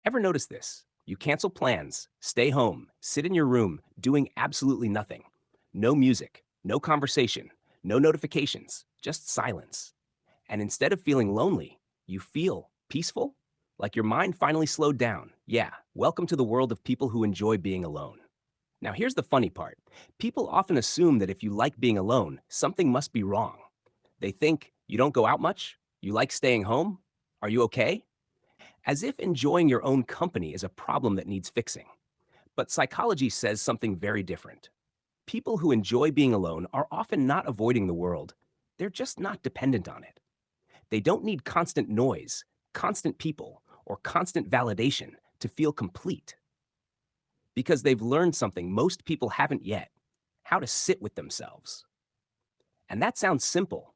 Ever notice this? You cancel plans, stay home, sit in your room, doing absolutely nothing. No music, no conversation, no notifications, just silence. And instead of feeling lonely, you feel peaceful, like your mind finally slowed down. Yeah, welcome to the world of people who enjoy being alone. Now, here's the funny part. People often assume that if you like being alone, something must be wrong. They think, you don't go out much? You like staying home? Are you okay? As if enjoying your own company is a problem that needs fixing. But psychology says something very different. People who enjoy being alone are often not avoiding the world. They're just not dependent on it. They don't need constant noise, constant people, or constant validation to feel complete because they've learned something most people haven't yet: how to sit with themselves. And that sounds simple,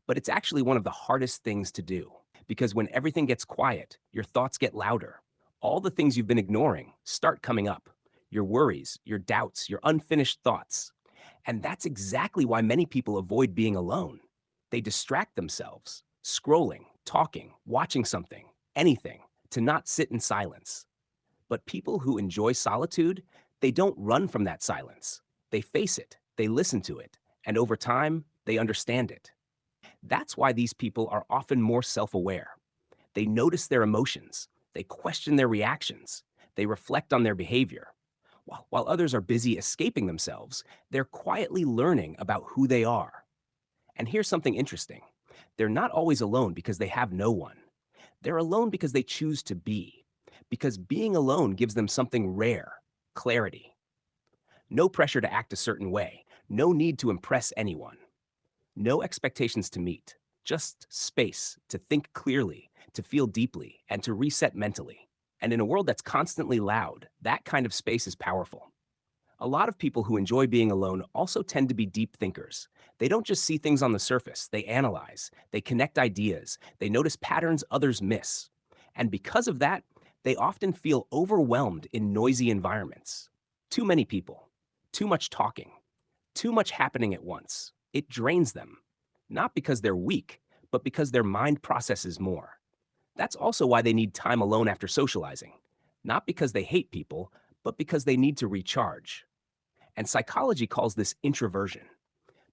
but it's actually one of the hardest things to do because when everything gets quiet, your thoughts get louder. All the things you've been ignoring start coming up: your worries, your doubts, your unfinished thoughts. And that's exactly why many people avoid being alone. They distract themselves, scrolling, talking, watching something, anything, to not sit in silence. But people who enjoy solitude, they don't run from that silence. They face it, they listen to it, and over time, they understand it. That's why these people are often more self aware. They notice their emotions, they question their reactions, they reflect on their behavior. While others are busy escaping themselves, they're quietly learning about who they are. And here's something interesting: they're not always alone because they have no one. They're alone because they choose to be, because being alone gives them something rare: clarity. No pressure to act a certain way, no need to impress anyone. No expectations to meet, just space to think clearly, to feel deeply, and to reset mentally. And in a world that's constantly loud, that kind of space is powerful. A lot of people who enjoy being alone also tend to be deep thinkers. They don't just see things on the surface, they analyze, they connect ideas, they notice patterns others miss. And because of that, they often feel overwhelmed in noisy environments. Too many people, too much talking, too much happening at once. It drains them, not because they're weak, but because their mind processes more. That's also why they need time alone after socializing, not because they hate people, but because they need to recharge. And psychology calls this introversion.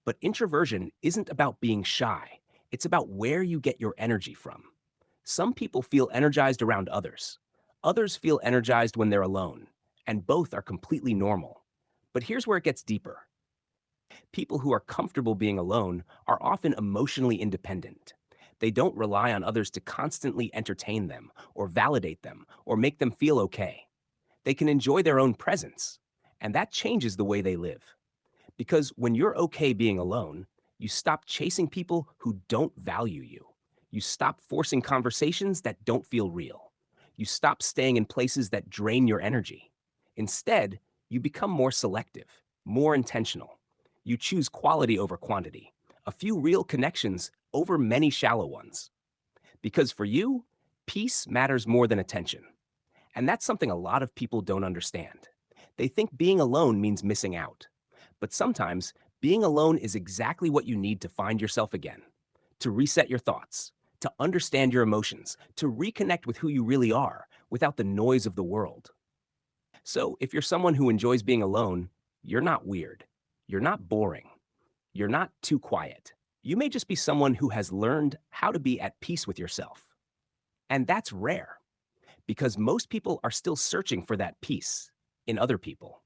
But introversion isn't about being shy, it's about where you get your energy from. Some people feel energized around others. Others feel energized when they're alone, and both are completely normal. But here's where it gets deeper. People who are comfortable being alone are often emotionally independent. They don't rely on others to constantly entertain them, or validate them, or make them feel okay. They can enjoy their own presence, and that changes the way they live. Because when you're okay being alone, you stop chasing people who don't value you. You stop forcing conversations that don't feel real. You stop staying in places that drain your energy. Instead, you become more selective, more intentional. You choose quality over quantity, a few real connections over many shallow ones. Because for you, peace matters more than attention. And that's something a lot of people don't understand. They think being alone means missing out. But sometimes, being alone is exactly what you need to find yourself again, to reset your thoughts, to understand your emotions, to reconnect with who you really are without the noise of the world. So, if you're someone who enjoys being alone, you're not weird. You're not boring. You're not too quiet. You may just be someone who has learned how to be at peace with yourself. And that's rare because most people are still searching for that peace in other people,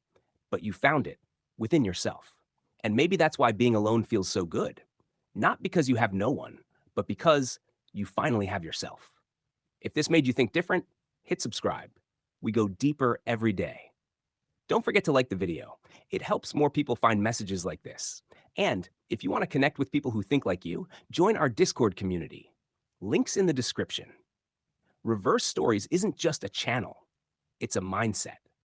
but you found it within yourself. And maybe that's why being alone feels so good. Not because you have no one, but because you finally have yourself. If this made you think different, hit subscribe. We go deeper every day. Don't forget to like the video. It helps more people find messages like this. And if you want to connect with people who think like you, join our Discord community. Links in the description. Reverse Stories isn't just a channel, it's a mindset.